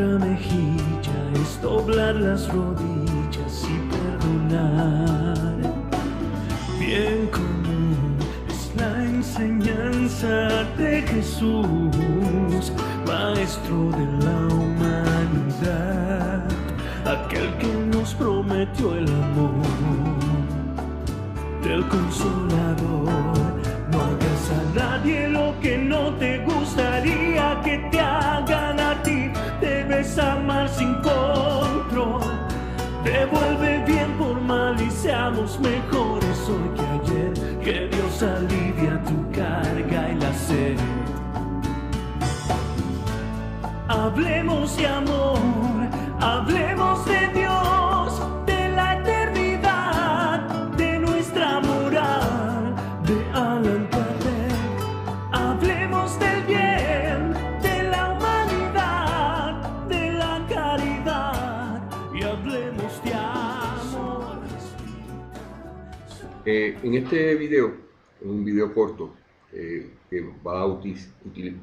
otra mejilla es doblar las rodillas y perdonar. Bien común es la enseñanza de Jesús, Maestro de la humanidad, aquel que nos prometió el amor del Consolador. No hagas a nadie lo que no te gustaría que te hagan a ti. Debes amar sin control. Devuelve bien por mal y seamos mejores hoy que ayer. Que Dios alivia tu carga y la sed. Hablemos de amor, hablemos de Dios, de la eternidad, de nuestra moral, de Allan Kardec. Hablemos del bien, de la humanidad, de la caridad y hablemos de amor. En este video, un video corto, que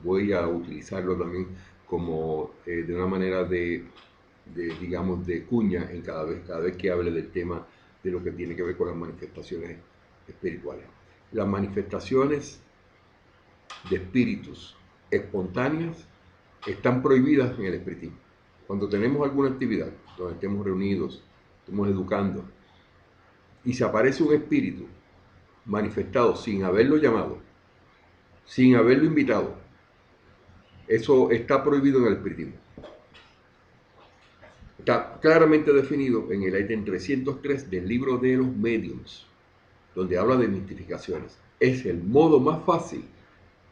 voy a utilizarlo también como de una manera digamos, de cuña en cada vez que hable del tema de lo que tiene que ver con las manifestaciones espirituales. Las manifestaciones de espíritus espontáneas están prohibidas en el espiritismo. Cuando tenemos alguna actividad donde estemos reunidos, estemos educando, y se aparece un espíritu manifestado sin haberlo llamado, sin haberlo invitado, eso está prohibido en el espiritismo. Está claramente definido en el ítem 303 del libro de los mediums, donde habla de mistificaciones. Es el modo más fácil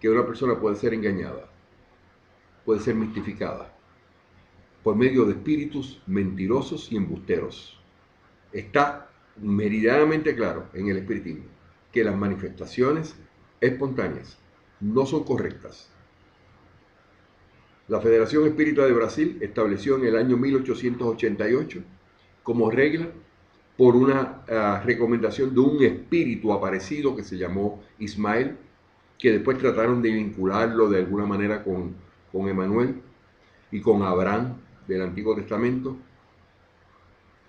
que una persona puede ser engañada, puede ser mistificada, por medio de espíritus mentirosos y embusteros. Está meridianamente claro en el espiritismo que las manifestaciones espontáneas no son correctas. La Federación Espírita de Brasil estableció en el año 1888 como regla, por una recomendación de un espíritu aparecido que se llamó Ismael, que después trataron de vincularlo de alguna manera con Emanuel y con Abraham del Antiguo Testamento.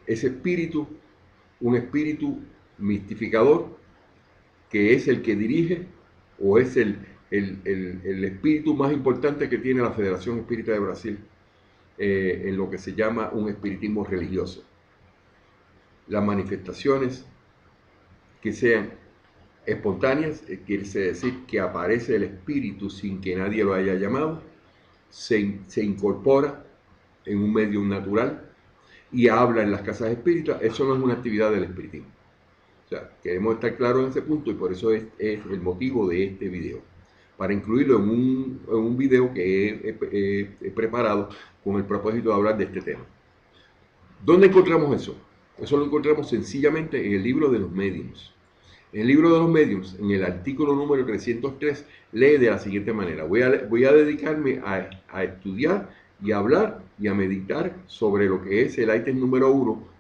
Ese espíritu, un espíritu mistificador, que es el que dirige o es el espíritu más importante que tiene la Federación Espírita de Brasil en lo que se llama un espiritismo religioso. Las manifestaciones que sean espontáneas, quiere decir que aparece el espíritu sin que nadie lo haya llamado, se incorpora en un medio natural y habla en las casas espíritas. Eso no es una actividad del espiritismo. O sea, queremos estar claros en ese punto, y por eso es el motivo de este video, para incluirlo en un video que he preparado con el propósito de hablar de este tema. ¿Dónde encontramos eso? Eso lo encontramos sencillamente en el libro de los mediums. En el libro de los mediums, en el artículo número 303, lee de la siguiente manera. Voy a dedicarme a estudiar y a hablar y a meditar sobre lo que es el ítem número 1,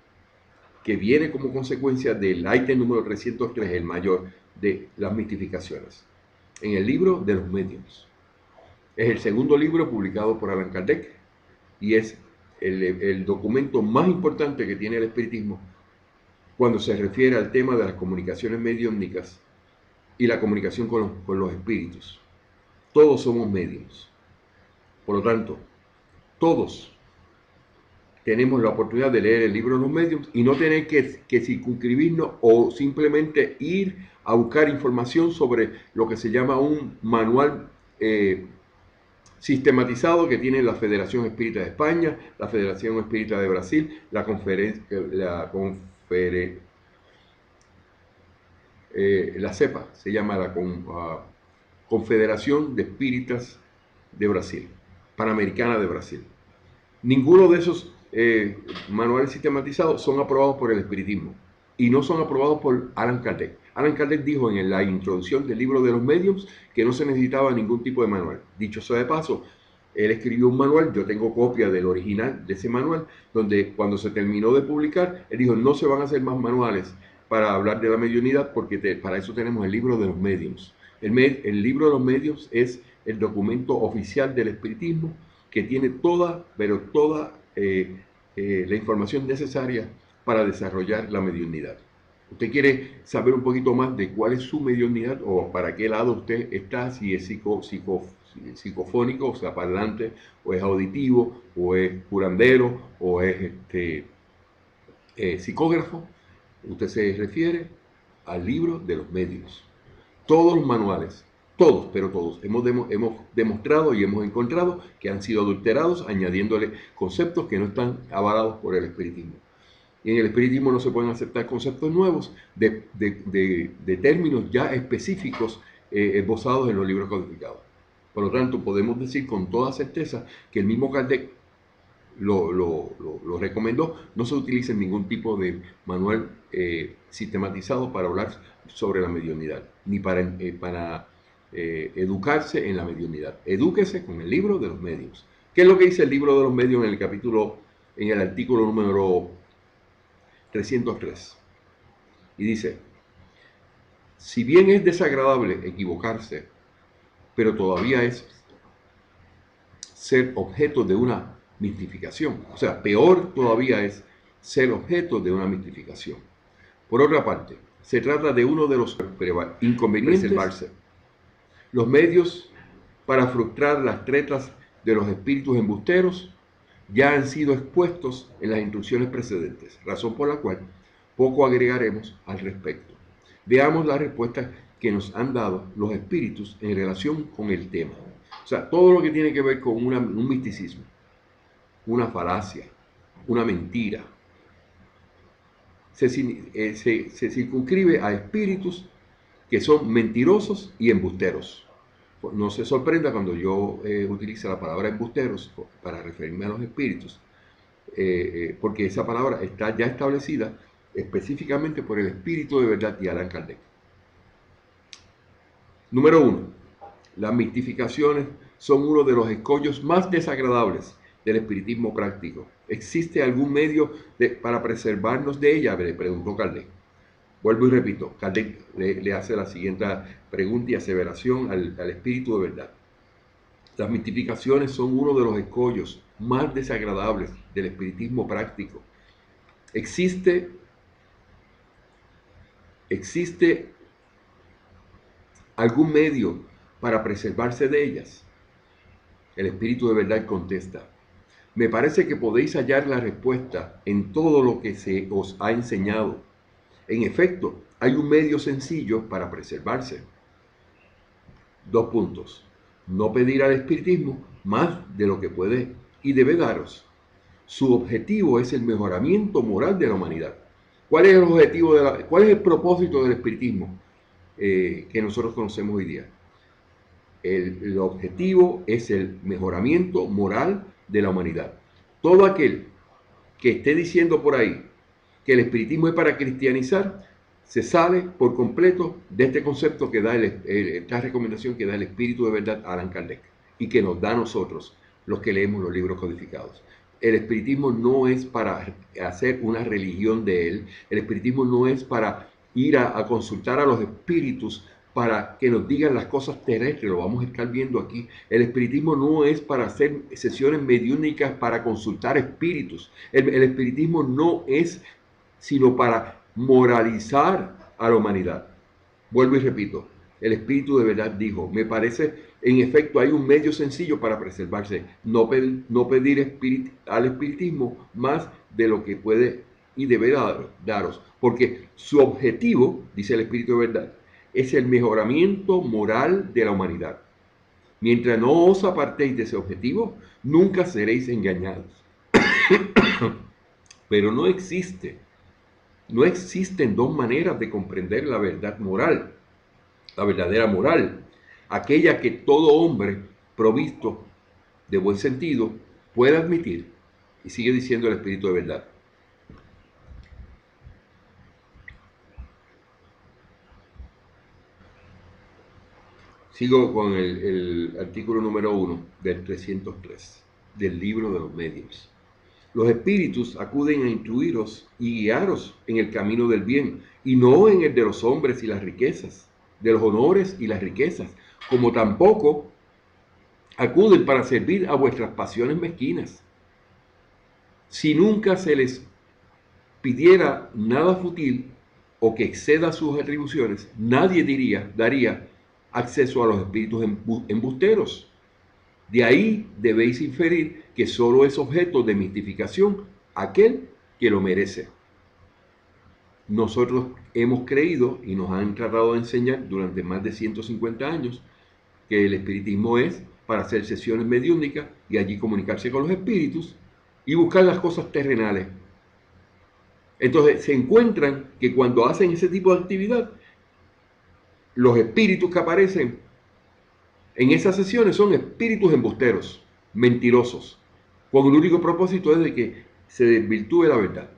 que viene como consecuencia del ítem número 303, el mayor de las mistificaciones. En el libro de los mediums. Es el segundo libro publicado por Allan Kardec y es el documento más importante que tiene el espiritismo cuando se refiere al tema de las comunicaciones mediúmnicas y la comunicación con los espíritus. Todos somos mediums. Por lo tanto, todos tenemos la oportunidad de leer el libro de los mediums y no tener que circunscribirnos o simplemente ir a buscar información sobre lo que se llama un manual sistematizado que tiene la Federación Espírita de España, la Federación Espírita de Brasil, la CEPA, se llama la Confederación de Espíritas de Brasil, Panamericana de Brasil. Ninguno de esos manuales sistematizados son aprobados por el espiritismo y no son aprobados por Allan Kardec. Allan Kardec dijo en la introducción del libro de los mediums que no se necesitaba ningún tipo de manual. Dicho sea de paso, él escribió un manual, yo tengo copia del original de ese manual, donde cuando se terminó de publicar, él dijo: no se van a hacer más manuales para hablar de la mediunidad, porque para eso tenemos el libro de los mediums. El libro de los mediums es el documento oficial del espiritismo que tiene toda, pero toda la información necesaria para desarrollar la mediunidad. ¿Usted quiere saber un poquito más de cuál es su mediunidad o para qué lado usted está? Si es psicofónico, o sea, parlante, o es auditivo, o es curandero, o es psicógrafo. Usted se refiere al libro de los medios. Todos los manuales, todos, pero todos, hemos demostrado y hemos encontrado que han sido adulterados, añadiéndole conceptos que no están avalados por el espiritismo. Y en el espiritismo no se pueden aceptar conceptos nuevos de términos ya específicos esbozados en los libros codificados. Por lo tanto, podemos decir con toda certeza que el mismo Kardec lo recomendó. No se utiliza ningún tipo de manual sistematizado para hablar sobre la mediunidad, ni para educarse en la mediunidad. Edúquese con el libro de los medios. ¿Qué es lo que dice el libro de los medios en el artículo número 303? Y dice: si bien es desagradable equivocarse, pero todavía es ser objeto de una mistificación. O sea, peor todavía es ser objeto de una mistificación. Por otra parte, se trata de uno de los inconvenientes de preservarse. Los medios para frustrar las tretas de los espíritus embusteros ya han sido expuestos en las instrucciones precedentes, razón por la cual poco agregaremos al respecto. Veamos las respuestas que nos han dado los espíritus en relación con el tema. O sea, todo lo que tiene que ver con un misticismo, una falacia, una mentira, se circunscribe a espíritus que son mentirosos y embusteros. No se sorprenda cuando yo utilice la palabra embusteros para referirme a los espíritus, porque esa palabra está ya establecida específicamente por el Espíritu de Verdad y Allan Kardec. Número 1. Las mistificaciones son uno de los escollos más desagradables del espiritismo práctico. ¿Existe algún medio para preservarnos de ella?, le preguntó Kardec. Vuelvo y repito, Kardec le hace la siguiente pregunta y aseveración al Espíritu de Verdad. Las mistificaciones son uno de los escollos más desagradables del espiritismo práctico. ¿Existe algún medio para preservarse de ellas? El Espíritu de Verdad contesta: me parece que podéis hallar la respuesta en todo lo que se os ha enseñado. En efecto, hay un medio sencillo para preservarse. 2 puntos. No pedir al espiritismo más de lo que puede y debe daros. Su objetivo es el mejoramiento moral de la humanidad. ¿Cuál es el objetivo cuál es el propósito del espiritismo que nosotros conocemos hoy día? El objetivo es el mejoramiento moral de la humanidad. Todo aquel que esté diciendo por ahí que el espiritismo es para cristianizar, se sale por completo de este concepto que da esta recomendación que da el Espíritu de Verdad, Allan Kardec, y que nos da a nosotros, los que leemos los libros codificados. El espiritismo no es para hacer una religión de él. El espiritismo no es para ir a consultar a los espíritus para que nos digan las cosas terrestres, lo vamos a estar viendo aquí. El espiritismo no es para hacer sesiones mediúnicas para consultar espíritus. El espiritismo no es sino para moralizar a la humanidad. Vuelvo y repito, el Espíritu de Verdad dijo: me parece, en efecto, hay un medio sencillo para preservarse. No pedir al espiritismo más de lo que puede y debe daros, porque su objetivo, dice el Espíritu de Verdad, es el mejoramiento moral de la humanidad. Mientras no os apartéis de ese objetivo, nunca seréis engañados. Pero no existen 2 maneras de comprender la verdad moral, la verdadera moral, aquella que todo hombre provisto de buen sentido puede admitir. Y sigue diciendo el Espíritu de Verdad: sigo con el artículo número 1 del 303 del libro de los medios. Los espíritus acuden a instruiros y guiaros en el camino del bien, y no en el de los hombres y las riquezas, de los honores y las riquezas, como tampoco acuden para servir a vuestras pasiones mezquinas. Si nunca se les pidiera nada fútil o que exceda sus atribuciones, nadie daría acceso a los espíritus embusteros. De ahí debéis inferir que solo es objeto de mistificación aquel que lo merece. Nosotros hemos creído y nos han tratado de enseñar durante más de 150 años que el espiritismo es para hacer sesiones mediúnicas y allí comunicarse con los espíritus y buscar las cosas terrenales. Entonces se encuentran que cuando hacen ese tipo de actividad, los espíritus que aparecen en esas sesiones son espíritus embusteros, mentirosos, con el único propósito es de que se desvirtúe la verdad.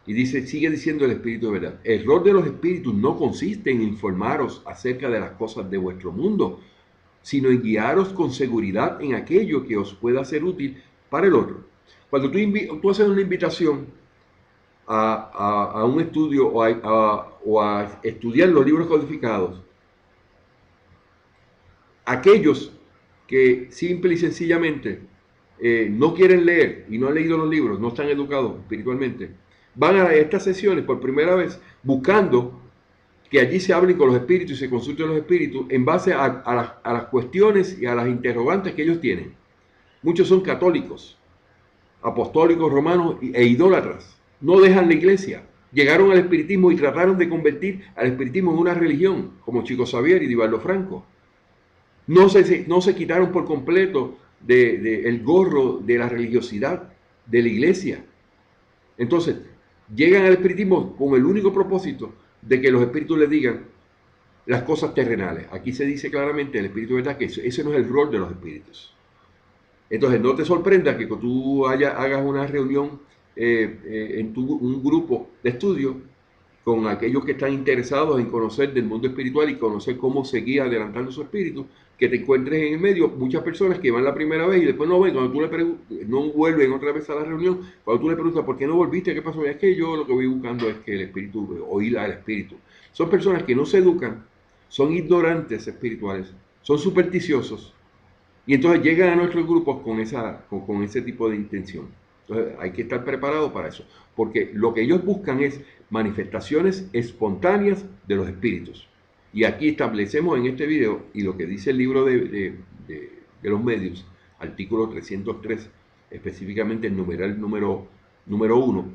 Y sigue diciendo el espíritu de verdad: el rol de los espíritus no consiste en informaros acerca de las cosas de vuestro mundo, sino en guiaros con seguridad en aquello que os pueda ser útil para el otro. Cuando tú haces una invitación a un estudio o a estudiar los libros codificados, aquellos que simple y sencillamente no quieren leer y no han leído los libros, no están educados espiritualmente, van a estas sesiones por primera vez buscando que allí se hablen con los espíritus y se consulten los espíritus en base a las cuestiones y a las interrogantes que ellos tienen. Muchos son católicos, apostólicos, romanos e idólatras. No dejan la iglesia. Llegaron al espiritismo y trataron de convertir al espiritismo en una religión, como Chico Xavier y Divaldo Franco. No se quitaron por completo el gorro de la religiosidad de la iglesia. Entonces, llegan al espiritismo con el único propósito de que los espíritus les digan las cosas terrenales. Aquí se dice claramente el espíritu de verdad que ese no es el rol de los espíritus. Entonces, no te sorprenda que cuando tú hagas una reunión en un grupo de estudio con aquellos que están interesados en conocer del mundo espiritual y conocer cómo seguir adelantando su espíritu, que te encuentres en el medio muchas personas que van la primera vez y después no ven, cuando tú le preguntas, no vuelven otra vez a la reunión, cuando tú le preguntas ¿por qué no volviste? ¿Qué pasó? Es que yo lo que voy buscando es que el espíritu, oír al espíritu. Son personas que no se educan, son ignorantes espirituales, son supersticiosos y entonces llegan a nuestros grupos con ese tipo de intención. Entonces hay que estar preparado para eso, porque lo que ellos buscan es manifestaciones espontáneas de los espíritus. Y aquí establecemos en este video, y lo que dice el libro de los medios, artículo 303, específicamente el numeral número 1,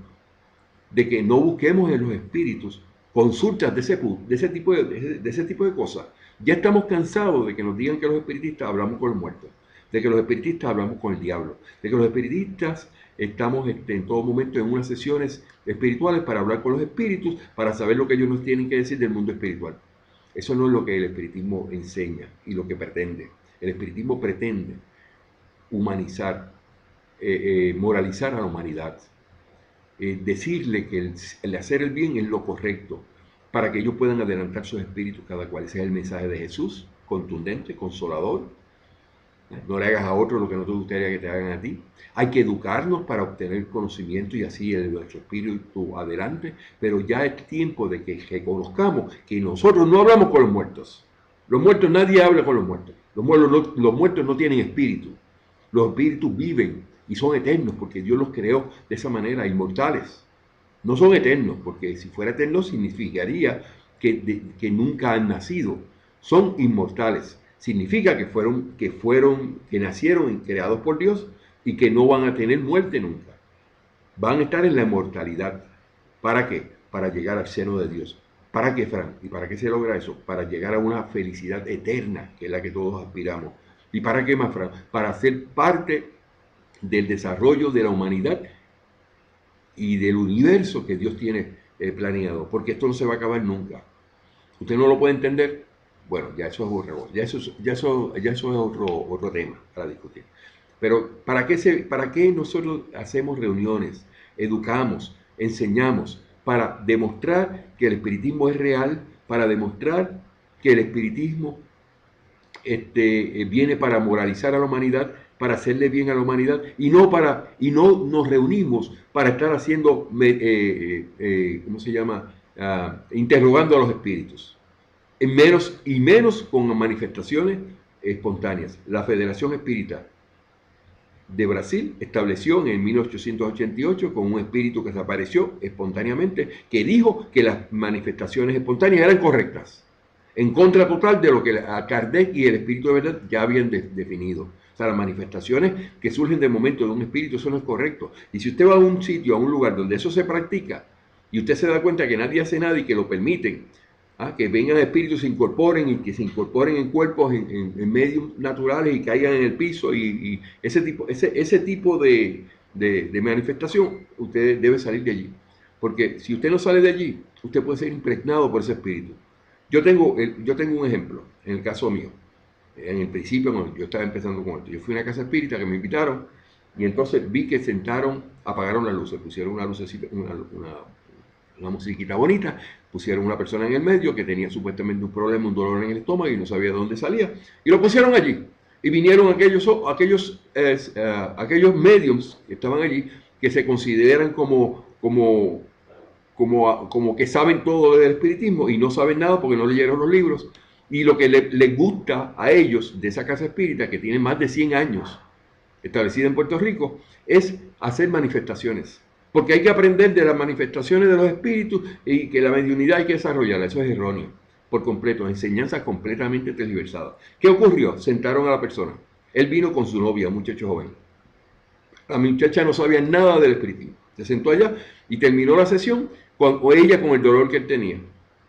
de que no busquemos en los espíritus consultas de ese tipo de cosas. Ya estamos cansados de que nos digan que los espiritistas hablamos con los muertos, de que los espiritistas hablamos con el diablo, de que los espiritistas estamos en todo momento en unas sesiones espirituales para hablar con los espíritus, para saber lo que ellos nos tienen que decir del mundo espiritual. Eso no es lo que el espiritismo enseña y lo que pretende. El espiritismo pretende humanizar, moralizar a la humanidad, decirle que el hacer el bien es lo correcto, para que ellos puedan adelantar sus espíritus cada cual. Ese es el mensaje de Jesús, contundente, consolador. No le hagas a otro lo que no te gustaría que te hagan a ti. Hay que educarnos para obtener conocimiento y así nuestro espíritu adelante, pero ya es tiempo de que reconozcamos que nosotros no hablamos con los muertos. Los muertos, nadie habla con los muertos. Los muertos no tienen espíritu. Los espíritus viven y son eternos porque Dios los creó de esa manera, inmortales. No son eternos, porque si fuera eterno significaría que nunca han nacido. Son inmortales. Significa que nacieron y creados por Dios y que no van a tener muerte nunca. Van a estar en la inmortalidad. ¿Para qué? Para llegar al seno de Dios. ¿Para qué, Fran? ¿Y para qué se logra eso? Para llegar a una felicidad eterna, que es la que todos aspiramos. ¿Y para qué más, Fran? Para ser parte del desarrollo de la humanidad y del universo que Dios tiene planeado. Porque esto no se va a acabar nunca. ¿Usted no lo puede entender? Bueno, ya eso es otro tema para discutir. Pero ¿para qué nosotros hacemos reuniones, educamos, enseñamos? Para demostrar que el espiritismo es real, para demostrar que el espiritismo viene para moralizar a la humanidad, para hacerle bien a la humanidad, y no nos reunimos para estar haciendo, interrogando a los espíritus. Menos con manifestaciones espontáneas. La Federación Espírita de Brasil estableció en 1888 con un espíritu que se apareció espontáneamente, que dijo que las manifestaciones espontáneas eran correctas, en contra total de lo que Kardec y el espíritu de verdad ya habían definido. O sea, las manifestaciones que surgen de momento de un espíritu, eso no es correcto. Y si usted va a un sitio, a un lugar donde eso se practica, y usted se da cuenta que nadie hace nada y que lo permiten, que vengan espíritus, se incorporen y que se incorporen en cuerpos, en medios naturales y caigan en el piso y ese tipo de manifestación, usted debe salir de allí. Porque si usted no sale de allí, usted puede ser impregnado por ese espíritu. Yo tengo un ejemplo, en el caso mío. En el principio, cuando yo estaba empezando con esto, yo fui a una casa espírita que me invitaron y entonces vi que sentaron, apagaron las luces, pusieron una lucecita, una musiquita bonita, pusieron una persona en el medio que tenía supuestamente un problema, un dolor en el estómago y no sabía de dónde salía, y lo pusieron allí. Y vinieron aquellos mediums que estaban allí, que se consideran como que saben todo del espiritismo y no saben nada porque no leyeron los libros. Y lo que les gusta a ellos de esa casa espírita, que tiene más de 100 años establecida en Puerto Rico, es hacer manifestaciones. Porque hay que aprender de las manifestaciones de los espíritus y que la mediunidad hay que desarrollarla. Eso es erróneo, por completo, enseñanza completamente tergiversada. ¿Qué ocurrió? Sentaron a la persona. Él vino con su novia, un muchacho joven. La muchacha no sabía nada del espiritismo. Se sentó allá y terminó la sesión con ella con el dolor que él tenía.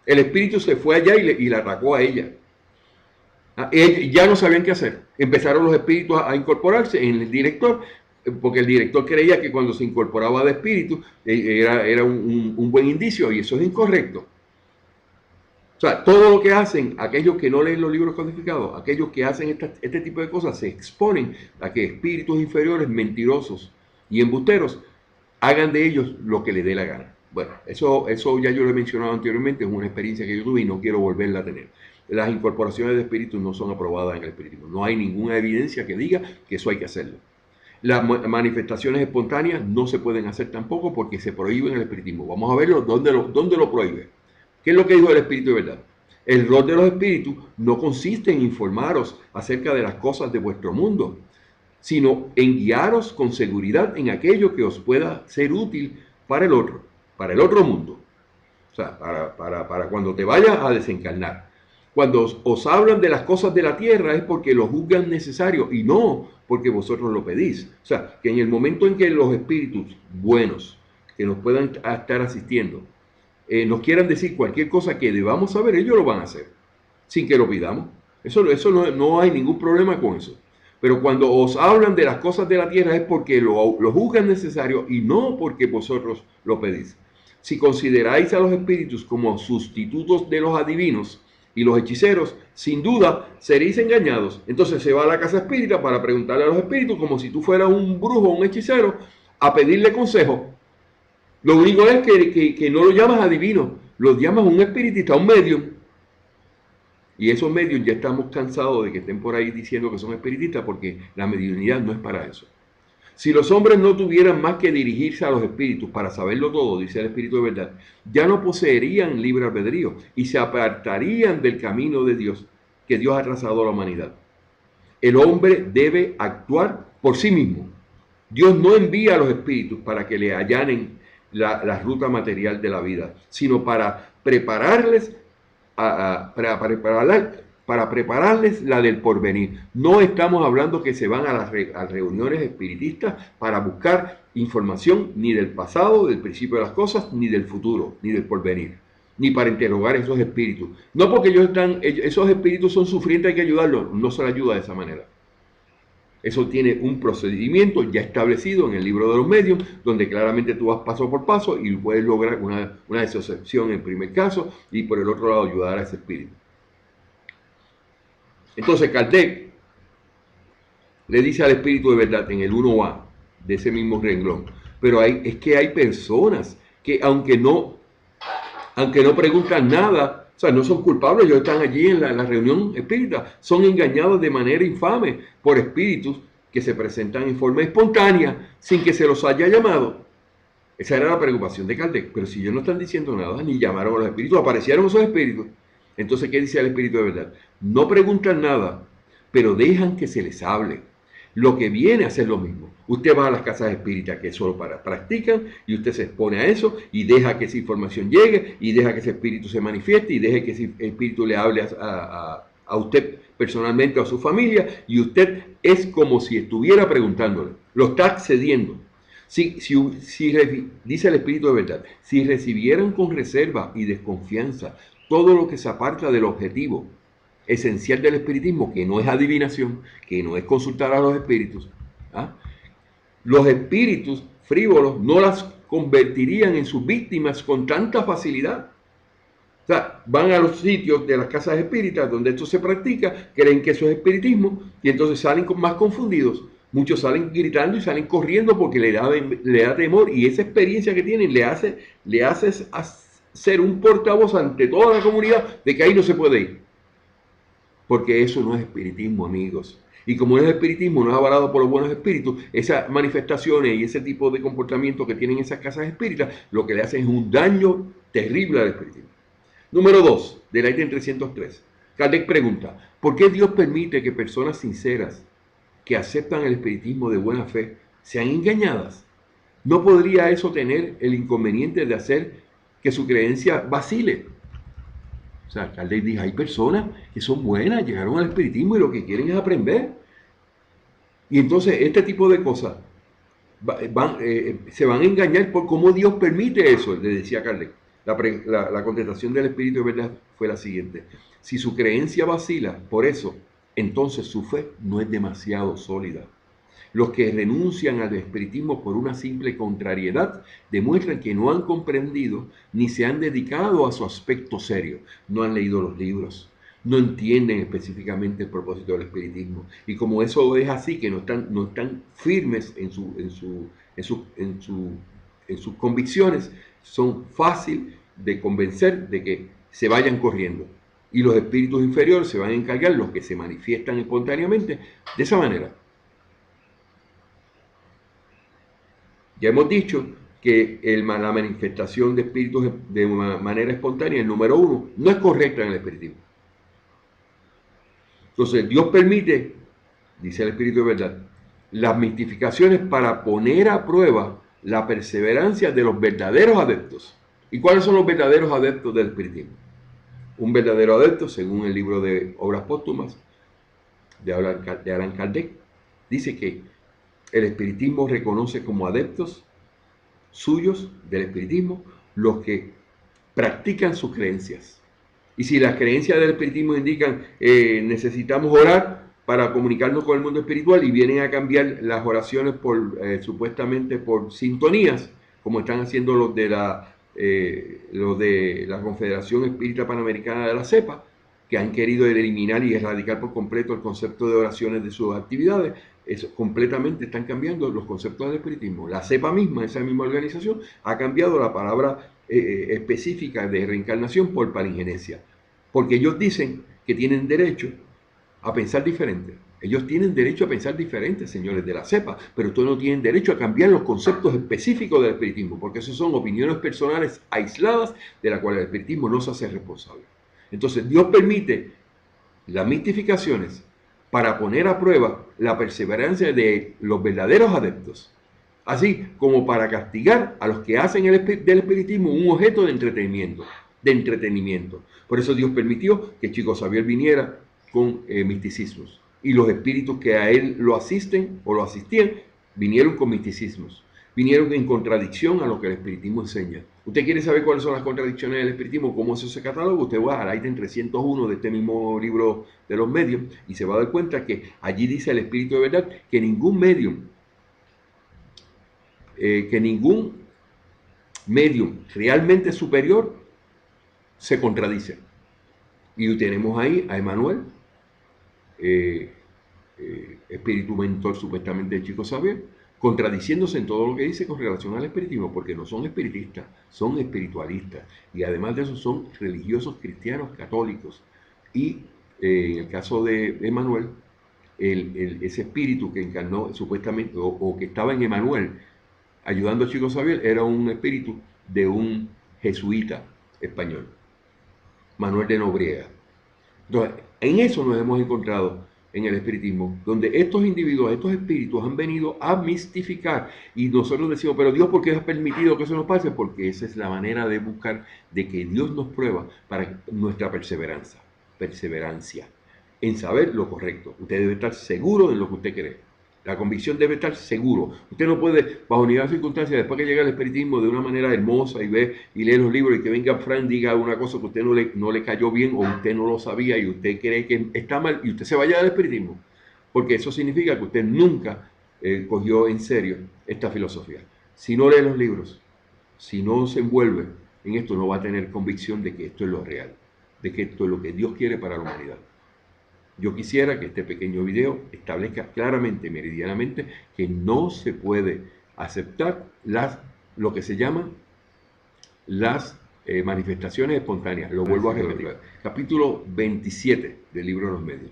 El espíritu se fue allá y la atacó a ella. Ya no sabían qué hacer. Empezaron los espíritus a incorporarse en el director, porque el director creía que cuando se incorporaba de espíritu era un buen indicio, y eso es incorrecto. O sea, todo lo que hacen aquellos que no leen los libros codificados, aquellos que hacen este tipo de cosas, se exponen a que espíritus inferiores, mentirosos y embusteros hagan de ellos lo que les dé la gana. Bueno, eso ya yo lo he mencionado anteriormente, es una experiencia que yo tuve y no quiero volverla a tener. Las incorporaciones de espíritus no son aprobadas en el espiritismo. No hay ninguna evidencia que diga que eso hay que hacerlo. Las manifestaciones espontáneas no se pueden hacer tampoco porque se prohíben en el espiritismo. Vamos a verlo dónde lo prohíbe. ¿Qué es lo que dijo el espíritu de verdad? El rol de los espíritus no consiste en informaros acerca de las cosas de vuestro mundo, sino en guiaros con seguridad en aquello que os pueda ser útil para el otro mundo. O sea, para cuando te vayas a desencarnar. Cuando os hablan de las cosas de la tierra es porque lo juzgan necesario y no porque vosotros lo pedís. O sea, que en el momento en que los espíritus buenos que nos puedan estar asistiendo nos quieran decir cualquier cosa que debamos saber, ellos lo van a hacer, sin que lo pidamos. Eso no hay ningún problema con eso. Pero cuando os hablan de las cosas de la tierra es porque lo juzgan necesario y no porque vosotros lo pedís. Si consideráis a los espíritus como sustitutos de los adivinos y los hechiceros, sin duda seréis engañados. Entonces se va a la casa espírita para preguntarle a los espíritus, como si tú fueras un brujo o un hechicero, a pedirle consejo. Lo único es que no lo llamas adivino, lo llamas un espiritista, un medium. Y esos medios ya estamos cansados de que estén por ahí diciendo que son espiritistas, porque la mediunidad no es para eso. Si los hombres no tuvieran más que dirigirse a los espíritus para saberlo todo, dice el espíritu de verdad, ya no poseerían libre albedrío y se apartarían del camino de Dios que Dios ha trazado a la humanidad. El hombre debe actuar por sí mismo. Dios no envía a los espíritus para que le allanen la ruta material de la vida, sino para prepararles para prepararles la del porvenir. No estamos hablando que se van a las reuniones espiritistas para buscar información ni del pasado, del principio de las cosas, ni del futuro, ni del porvenir, ni para interrogar esos espíritus. No porque esos espíritus son sufrientes, hay que ayudarlos, no se les ayuda de esa manera. Eso tiene un procedimiento ya establecido en el libro de los medios, donde claramente tú vas paso por paso y puedes lograr una disociación en el primer caso y por el otro lado ayudar a ese espíritu. Entonces Kardec le dice al espíritu de verdad en el 1A de ese mismo renglón, pero es que hay personas que aunque no preguntan nada, o sea, no son culpables, ellos están allí en la reunión espírita, son engañados de manera infame por espíritus que se presentan en forma espontánea sin que se los haya llamado. Esa era la preocupación de Kardec, pero si ellos no están diciendo nada, ni llamaron a los espíritus, aparecieron esos espíritus. Entonces, ¿qué dice el espíritu de verdad? No preguntan nada, pero dejan que se les hable. Lo que viene a ser lo mismo. Usted va a las casas espíritas que solo practican y usted se expone a eso y deja que esa información llegue y deja que ese espíritu se manifieste y deje que ese espíritu le hable a usted personalmente o a su familia, y usted es como si estuviera preguntándole, lo está accediendo. Dice el Espíritu de verdad, si recibieran con reserva y desconfianza todo lo que se aparta del objetivo esencial del espiritismo, que no es adivinación, que no es consultar a los espíritus, ¿ah? Los espíritus frívolos no las convertirían en sus víctimas con tanta facilidad. O sea, van a los sitios de las casas espíritas donde esto se practica, creen que eso es espiritismo y entonces salen más confundidos. Muchos salen gritando y salen corriendo porque le da temor, y esa experiencia que tienen le hace ser un portavoz ante toda la comunidad de que ahí no se puede ir. Porque eso no es espiritismo, amigos. Y como no es espiritismo, no es avalado por los buenos espíritus, esas manifestaciones y ese tipo de comportamiento que tienen esas casas espíritas, lo que le hacen es un daño terrible al espiritismo. Número 2, del ítem 303. Kardec pregunta, ¿por qué Dios permite que personas sinceras que aceptan el espiritismo de buena fe sean engañadas? ¿No podría eso tener el inconveniente de hacer que su creencia vacile? O sea, Kardec dijo, hay personas que son buenas, llegaron al espiritismo y lo que quieren es aprender. Y entonces este tipo de cosas se van a engañar por cómo Dios permite eso, le decía Kardec. La contestación del Espíritu de verdad fue la siguiente: si su creencia vacila por eso, entonces su fe no es demasiado sólida. Los que renuncian al espiritismo por una simple contrariedad demuestran que no han comprendido ni se han dedicado a su aspecto serio. No han leído los libros, no entienden específicamente el propósito del espiritismo. Y como eso es así, que no están firmes en sus convicciones, son fácil de convencer de que se vayan corriendo. Y los espíritus inferiores se van a encargar, los que se manifiestan espontáneamente, de esa manera. Ya hemos dicho que la manifestación de espíritus de manera espontánea, el número 1, no es correcta en el espiritismo. Entonces, Dios permite, dice el Espíritu de verdad, las mistificaciones para poner a prueba la perseverancia de los verdaderos adeptos. ¿Y cuáles son los verdaderos adeptos del espiritismo? Un verdadero adepto, según el libro de Obras Póstumas de Allan Kardec, dice que el espiritismo reconoce como adeptos suyos del espiritismo los que practican sus creencias. Y si las creencias del espiritismo indican necesitamos orar para comunicarnos con el mundo espiritual, y vienen a cambiar las oraciones supuestamente por sintonías, como están haciendo los de la Confederación Espírita Panamericana de la CEPA, que han querido eliminar y erradicar por completo el concepto de oraciones de sus actividades. Eso, completamente están cambiando los conceptos del espiritismo. La CEPA misma, esa misma organización, ha cambiado la palabra específica de reencarnación por palingenesia, porque ellos dicen que tienen derecho a pensar diferente. Ellos tienen derecho a pensar diferente, señores de la CEPA, pero ustedes no tienen derecho a cambiar los conceptos específicos del espiritismo, porque eso son opiniones personales aisladas de las cuales el espiritismo no se hace responsable. Entonces, Dios permite las mistificaciones para poner a prueba la perseverancia de los verdaderos adeptos, así como para castigar a los que hacen del espiritismo un objeto de entretenimiento. Por eso Dios permitió que Chico Xavier viniera con misticismos, y los espíritus que a él lo asisten o lo asistían vinieron con misticismos, vinieron en contradicción a lo que el espiritismo enseña. ¿Usted quiere saber cuáles son las contradicciones del espiritismo? ¿Cómo eso se cataloga? Usted va al ítem 301 de este mismo libro de los medios y se va a dar cuenta que allí dice el Espíritu de verdad que ningún medium realmente superior se contradice. Y tenemos ahí a Emmanuel, espíritu mentor supuestamente de Chico Xavier, contradiciéndose en todo lo que dice con relación al espiritismo, porque no son espiritistas, son espiritualistas, y además de eso son religiosos cristianos católicos. Y en el caso de Emmanuel, ese espíritu que encarnó supuestamente, o que estaba en Emmanuel ayudando a Chico Xavier, era un espíritu de un jesuita español, Manuel de Nobriega. Entonces, en eso nos hemos encontrado en el espiritismo, donde estos individuos, estos espíritus han venido a mistificar y nosotros decimos, pero Dios, ¿por qué has permitido que eso nos pase? Porque esa es la manera de buscar, de que Dios nos prueba para nuestra perseverancia en saber lo correcto. Usted debe estar seguro de lo que usted cree. La convicción debe estar seguro. Usted no puede, bajo ninguna circunstancia, después que llega al espiritismo de una manera hermosa y ve y lee los libros y que venga Frank diga una cosa que a usted no le cayó bien o usted no lo sabía y usted cree que está mal y usted se vaya del espiritismo. Porque eso significa que usted nunca cogió en serio esta filosofía. Si no lee los libros, si no se envuelve en esto, no va a tener convicción de que esto es lo real, de que esto es lo que Dios quiere para la humanidad. Yo quisiera que este pequeño video establezca claramente, meridianamente, que no se puede aceptar lo que se llaman las manifestaciones espontáneas. Lo vuelvo a repetir. Capítulo 27 del libro de los medios.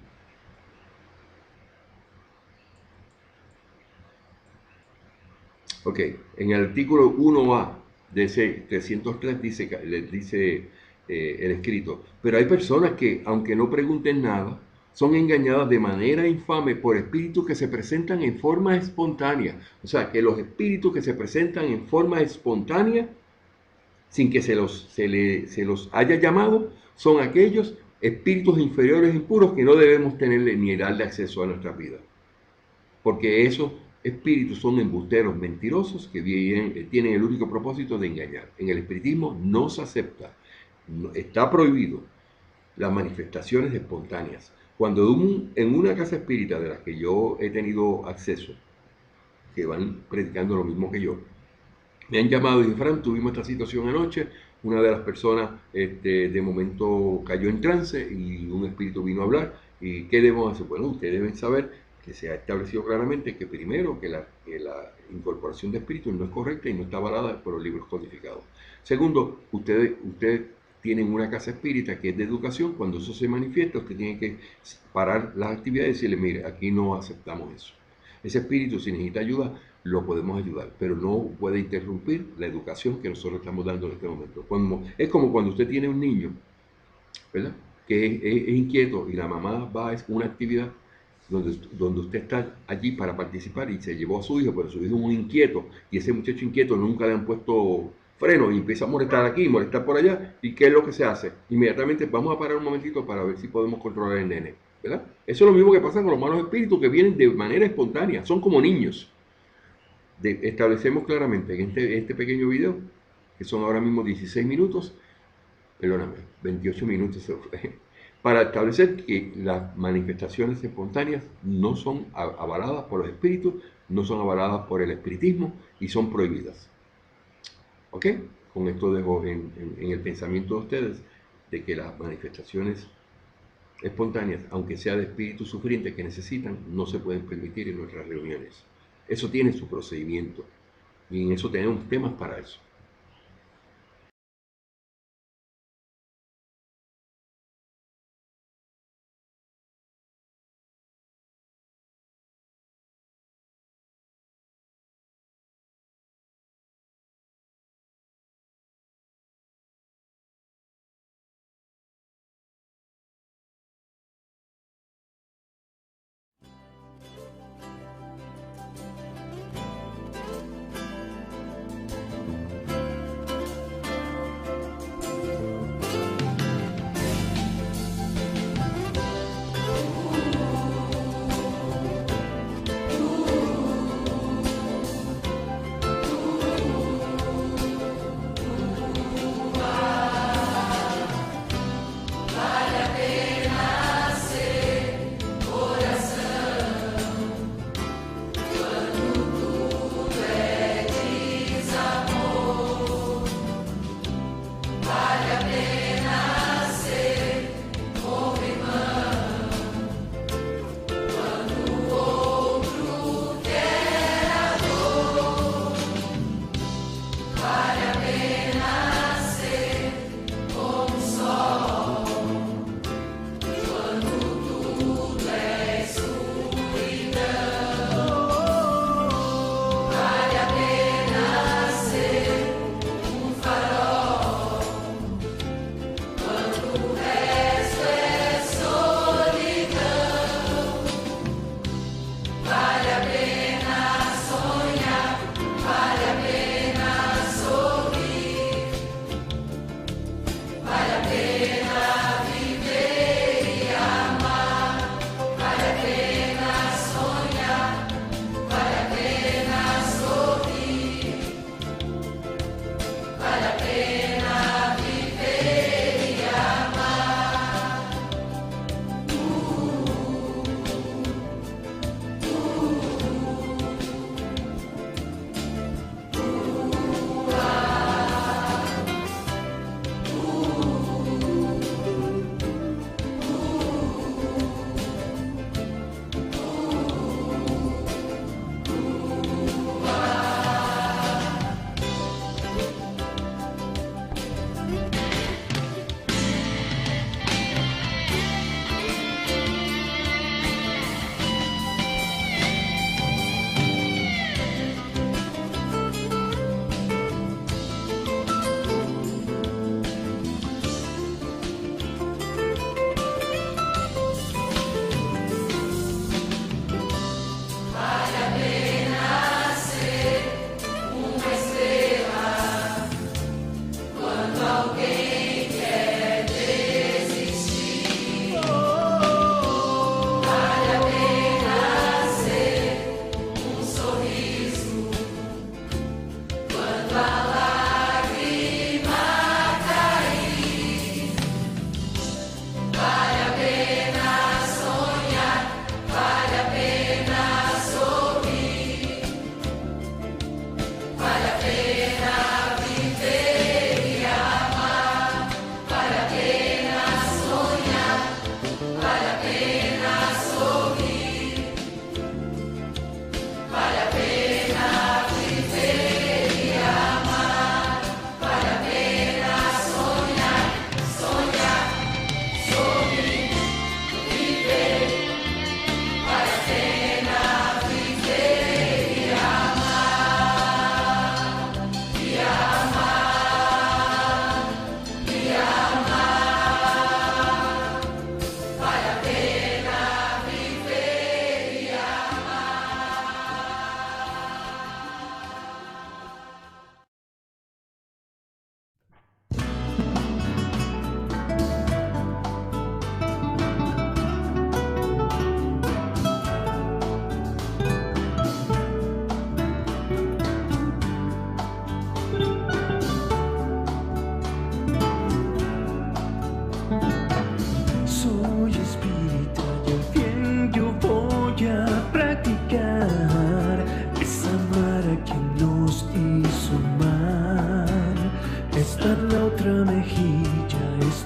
Ok, en el artículo 1A de ese 303 dice el escrito, pero hay personas que, aunque no pregunten nada, son engañadas de manera infame por espíritus que se presentan en forma espontánea. O sea, que los espíritus que se presentan en forma espontánea, sin que se los haya llamado, son aquellos espíritus inferiores impuros que no debemos tenerle ni darle acceso a nuestra vida. Porque esos espíritus son embusteros mentirosos que tienen el único propósito de engañar. En el espiritismo no se acepta, está prohibido las manifestaciones espontáneas. Cuando en una casa espírita de las que yo he tenido acceso, que van predicando lo mismo que yo, me han llamado y dicen, Fran, tuvimos esta situación anoche, una de las personas de momento cayó en trance y un espíritu vino a hablar, ¿y qué debemos hacer? Bueno, ustedes deben saber que se ha establecido claramente que primero que la incorporación de espíritus no es correcta y no está avalada por los libros codificados. Segundo, ustedes tienen una casa espírita que es de educación, cuando eso se manifiesta, usted tiene que parar las actividades y decirle, mire, aquí no aceptamos eso. Ese espíritu, si necesita ayuda, lo podemos ayudar, pero no puede interrumpir la educación que nosotros estamos dando en este momento. Es como cuando usted tiene un niño, ¿verdad?, que es inquieto y la mamá va a una actividad donde usted está allí para participar y se llevó a su hijo, pero su hijo es un inquieto y ese muchacho inquieto nunca le han puesto freno y empieza a molestar aquí, molestar por allá. ¿Y qué es lo que se hace? Inmediatamente vamos a parar un momentito para ver si podemos controlar el nene, ¿verdad? Eso es lo mismo que pasa con los malos espíritus que vienen de manera espontánea, son como niños. Establecemos claramente en este pequeño video, que son ahora mismo 16 minutos, perdóname, 28 minutos, para establecer que las manifestaciones espontáneas no son avaladas por los espíritus, no son avaladas por el espiritismo y son prohibidas. ¿Ok? Con esto dejo en el pensamiento de ustedes de que las manifestaciones espontáneas, aunque sea de espíritus sufrientes que necesitan, no se pueden permitir en nuestras reuniones. Eso tiene su procedimiento y en eso tenemos temas para eso.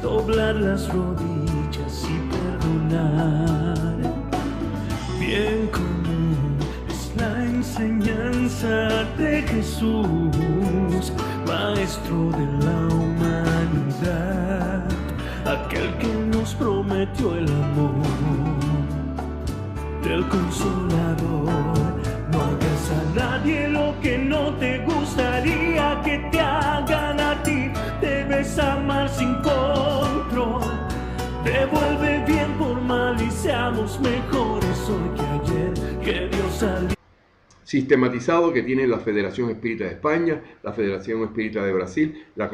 doblar las rodillas y perdonar. Bien común es la enseñanza de Jesús, Maestro de la humanidad, aquel que nos prometió el amor del Consolador. No hagas a nadie lo que no te gustaría que te hagan a ti. Debes amar sin control. Devuelve bien por mal y seamos mejores hoy que ayer, que Dios alivió. Sistematizado que tiene la Federación Espírita de España, la Federación Espírita de Brasil, la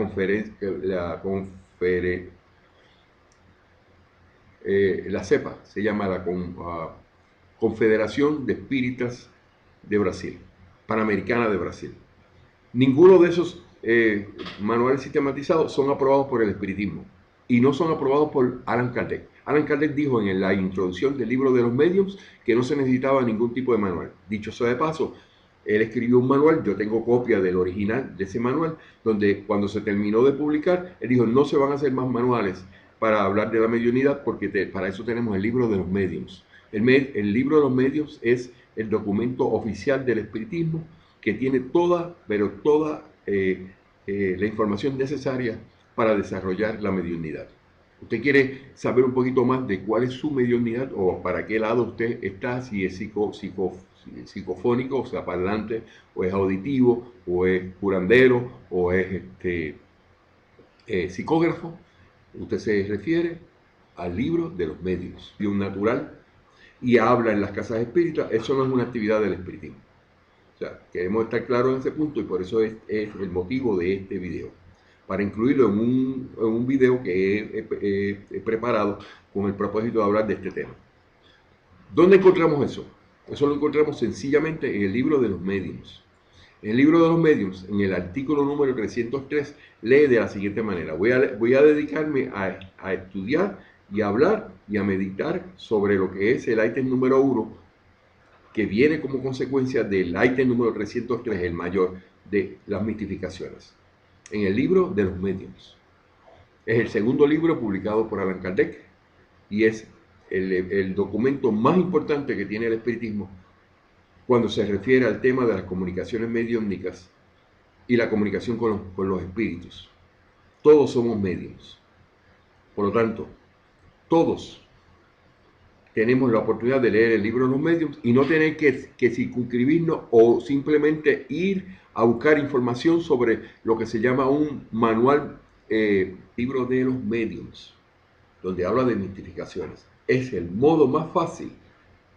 CEPA, se llama la Confederación de Espíritas de Brasil, Panamericana de Brasil. Ninguno de esos manuales sistematizados son aprobados por el espiritismo y no son aprobados por Allan Kardec. Allan Kardec dijo en la introducción del libro de los mediums que no se necesitaba ningún tipo de manual. Dicho sea de paso, él escribió un manual, yo tengo copia del original de ese manual, donde cuando se terminó de publicar, él dijo no se van a hacer más manuales para hablar de la mediunidad porque para eso tenemos el libro de los mediums. El libro de los mediums es el documento oficial del espiritismo que tiene toda la información necesaria para desarrollar la mediunidad. ¿Usted quiere saber un poquito más de cuál es su mediunidad o para qué lado usted está? Si es psicofónico, o sea, parlante, o es auditivo, o es curandero, o es psicógrafo. Usted se refiere al libro de los medios, de un natural, y habla en las casas espíritas. Eso no es una actividad del espiritismo. O sea, queremos estar claros en ese punto y por eso es el motivo de este video, para incluirlo en un video que he preparado con el propósito de hablar de este tema. ¿Dónde encontramos eso? Eso lo encontramos sencillamente en el libro de los mediums. En el libro de los mediums, en el artículo número 303, lee de la siguiente manera. Voy a dedicarme a estudiar y a hablar y a meditar sobre lo que es el ítem número 1, que viene como consecuencia del ítem número 303, el mayor de las mistificaciones. En el libro de los mediums. Es el segundo libro publicado por Allan Kardec y es el documento más importante que tiene el espiritismo cuando se refiere al tema de las comunicaciones mediúmnicas y la comunicación con los espíritus. Todos somos mediums. Por lo tanto, todos tenemos la oportunidad de leer el libro de los mediums y no tener que circunscribirnos o simplemente ir a buscar información sobre lo que se llama un manual, libro de los mediums, donde habla de mistificaciones. Es el modo más fácil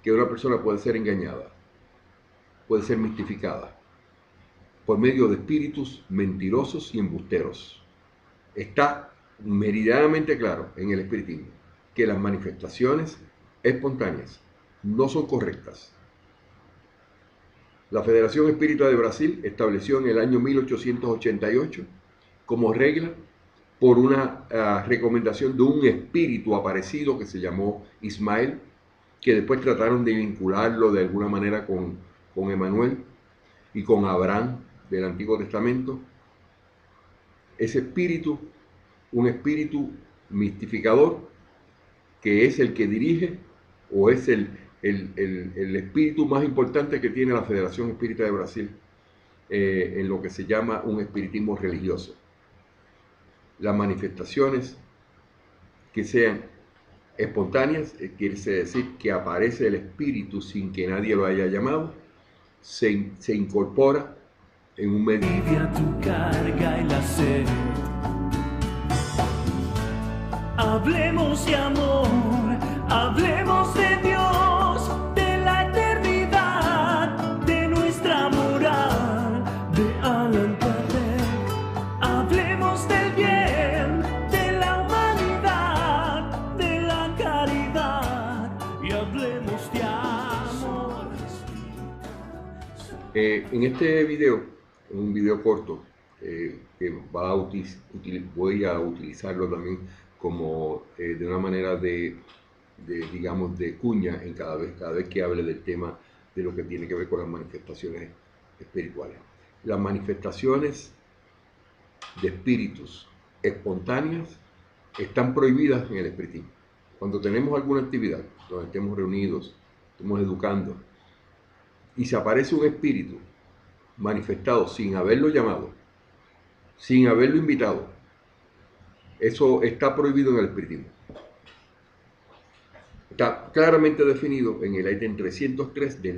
que una persona puede ser engañada, puede ser mistificada, por medio de espíritus mentirosos y embusteros. Está meridianamente claro en el espiritismo que las manifestaciones espontáneas no son correctas. La Federación Espírita de Brasil estableció en el año 1888 como regla por una recomendación de un espíritu aparecido que se llamó Ismael, que después trataron de vincularlo de alguna manera con Emanuel y con Abraham del Antiguo Testamento. Ese espíritu, un espíritu mistificador, que es el que dirige o es el espíritu más importante que tiene la Federación Espírita de Brasil en lo que se llama un espiritismo religioso. Las manifestaciones que sean espontáneas, quiere decir que aparece el espíritu sin que nadie lo haya llamado, se incorpora en un medio. Alivia tu carga y la sed. Hablemos de amor, hablemos de Dios, de la eternidad, de nuestra moral, de Allan Kardec. Hablemos del bien, de la humanidad, de la caridad y hablemos de amor. En este video, un video corto, que voy a utilizarlo también como de una manera digamos, de cuña en cada vez que hable del tema de lo que tiene que ver con las manifestaciones espirituales. Las manifestaciones de espíritus espontáneas están prohibidas en el espiritismo. Cuando tenemos alguna actividad, donde estemos reunidos, estemos educando, y se aparece un espíritu manifestado sin haberlo llamado, sin haberlo invitado, eso está prohibido en el espiritismo. Está claramente definido en el ítem 303 del